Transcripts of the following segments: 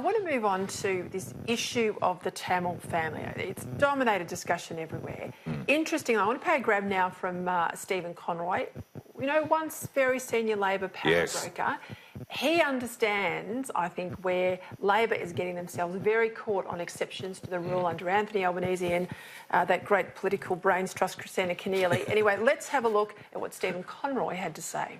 want to move on to this issue of the Tamil family. It's dominated discussion everywhere. Interesting, I want to pay a grab now from Stephen Conroy, you know, once very senior Labor power broker. He understands, I think, where Labor is getting themselves very caught on exceptions to the rule under Anthony Albanese and that great political brains trust, Christina Keneally. Anyway, let's have a look at what Stephen Conroy had to say.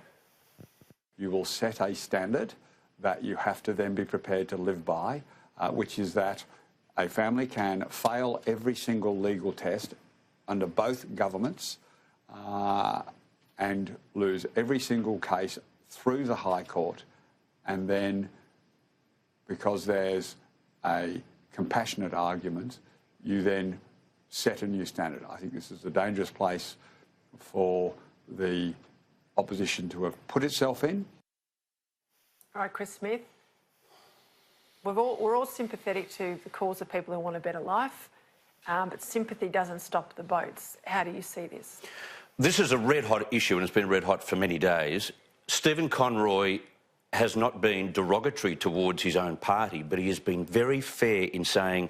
You will set a standard that you have to then be prepared to live by, which is that a family can fail every single legal test under both governments and lose every single case through the High Court, and then because there's a compassionate argument, you then set a new standard. I think this is a dangerous place for the opposition to have put itself in. All right, Chris Smith, we're all sympathetic to the cause of people who want a better life, but sympathy doesn't stop the boats. How do you see this? This is a red-hot issue, and it's been red-hot for many days. Stephen Conroy has not been derogatory towards his own party, but he has been very fair in saying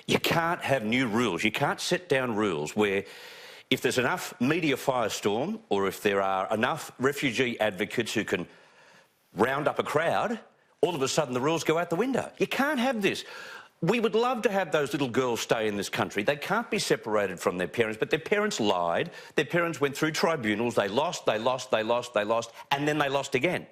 you can't have new rules. You can't set down rules where if there's enough media firestorm or if there are enough refugee advocates who can round up a crowd, all of a sudden the rules go out the window. You can't have this. We would love to have those little girls stay in this country. They can't be separated from their parents, but their parents lied. Their parents went through tribunals. They lost, and then they lost again.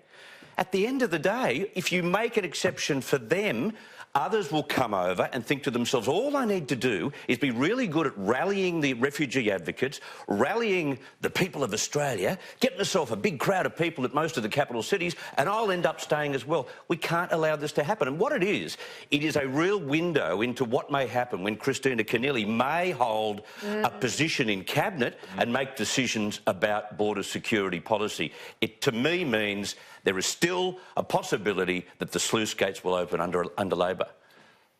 At the end of the day, if you make an exception for them, others will come over and think to themselves, all I need to do is be really good at rallying the refugee advocates, rallying the people of Australia, get myself a big crowd of people at most of the capital cities, and I'll end up staying as well. We can't allow this to happen. And what it is a real window into what may happen when Christina Keneally may hold a position in Cabinet and make decisions about border security policy. It, to me, means there is still a possibility that the sluice gates will open under Labor.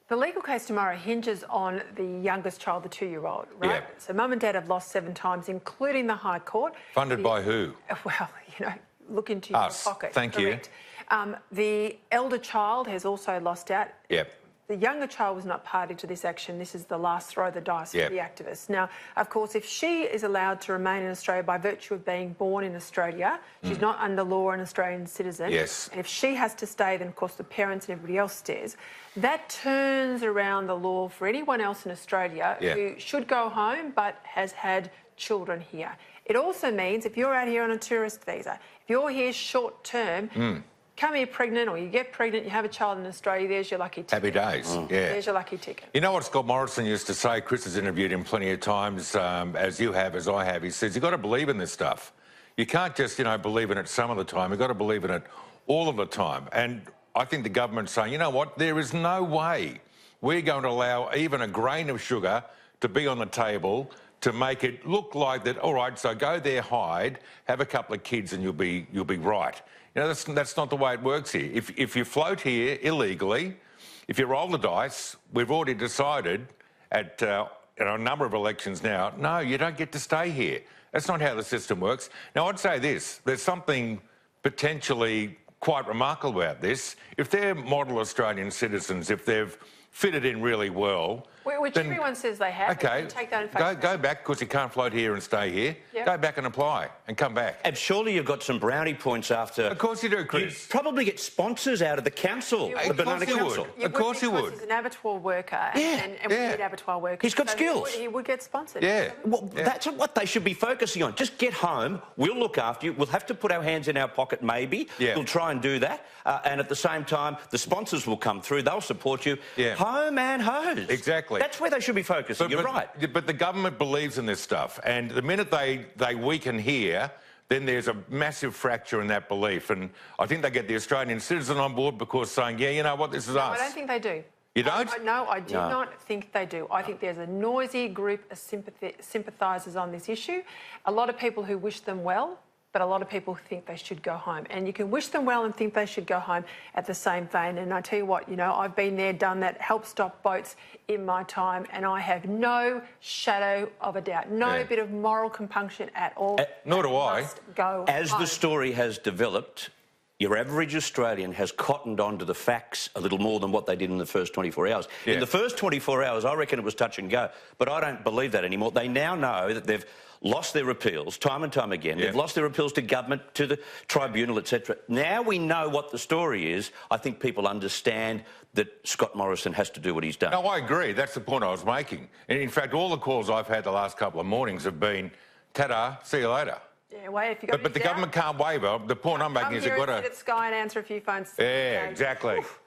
The legal case tomorrow hinges on the youngest child, the 2-year-old, right? Yeah. So Mum and Dad have lost 7 times, including the High Court. Funded by who? Well, you know, look into your pocket. Thank Correct. You. The elder child has also lost out. Yep. The younger child was not party to this action. This is the last throw of the dice for the activists. Now, of course, if she is allowed to remain in Australia by virtue of being born in Australia, she's not under law an Australian citizen. Yes. And if she has to stay, then, of course, the parents and everybody else stays. That turns around the law for anyone else in Australia who should go home but has had children here. It also means if you're out here on a tourist visa, if you're here short term, come here pregnant or you get pregnant, you have a child in Australia, there's your lucky ticket. Happy days, There's your lucky ticket. You know what Scott Morrison used to say? Chris has interviewed him plenty of times, as you have, as I have. He says, you've got to believe in this stuff. You can't just, you know, believe in it some of the time. You've got to believe in it all of the time. And I think the government's saying, you know what, there is no way we're going to allow even a grain of sugar to be on the table to make it look like that, all right, so go there, hide, have a couple of kids and you'll be right. You know, that's not the way it works here. If you float here illegally, if you roll the dice, we've already decided at a number of elections now, no, you don't get to stay here. That's not how the system works. Now, I'd say this, there's something potentially quite remarkable about this. If they're model Australian citizens, if they've fitted in really well... Which then, everyone says they have. OK, take that in face go back, because you can't float here and stay here. Yep. Go back and apply and come back. And surely you've got some brownie points after... Of course you do, Chris. You probably get sponsors out of the council, the Banana Council. Of course you would. He's an abattoir worker and we need abattoir workers. He's got skills. He would get sponsored. Yeah. Well, that's what they should be focusing on. Just get home, we'll look after you, we'll have to put our hands in our pocket maybe, we'll try and do that, and at the same time the sponsors will come through, they'll support you. Home and hose. Exactly. That's where they should be focusing. You're right. But the government believes in this stuff, and the minute they weaken here, then there's a massive fracture in that belief. And I think they get the Australian citizen on board because saying, yeah, you know what, this is us. I don't think they do. You don't? No, I do not think they do. I think there's a noisy group of sympathisers on this issue. A lot of people who wish them well, but a lot of people think they should go home. And you can wish them well and think they should go home at the same vein. And I tell you what, you know, I've been there, done that, helped stop boats in my time, and I have no shadow of a doubt, no bit of moral compunction at all. Nor do I. Must go As home. the story has developed, your average Australian has cottoned on to the facts a little more than what they did in the first 24 hours. Yeah. In the first 24 hours, I reckon it was touch and go, but I don't believe that anymore. They now know that they've lost their appeals time and time again. Yeah. They've lost their appeals to government, to the tribunal, etc. Now we know what the story is. I think people understand that Scott Morrison has to do what he's done. No, I agree. That's the point I was making. And in fact, all the calls I've had the last couple of mornings have been, ta-da, see you later. Yeah, well, if you got But the government can't waiver. The point I'm making is they've got to... Sit at Sky and answer a few phones. Yeah, exactly.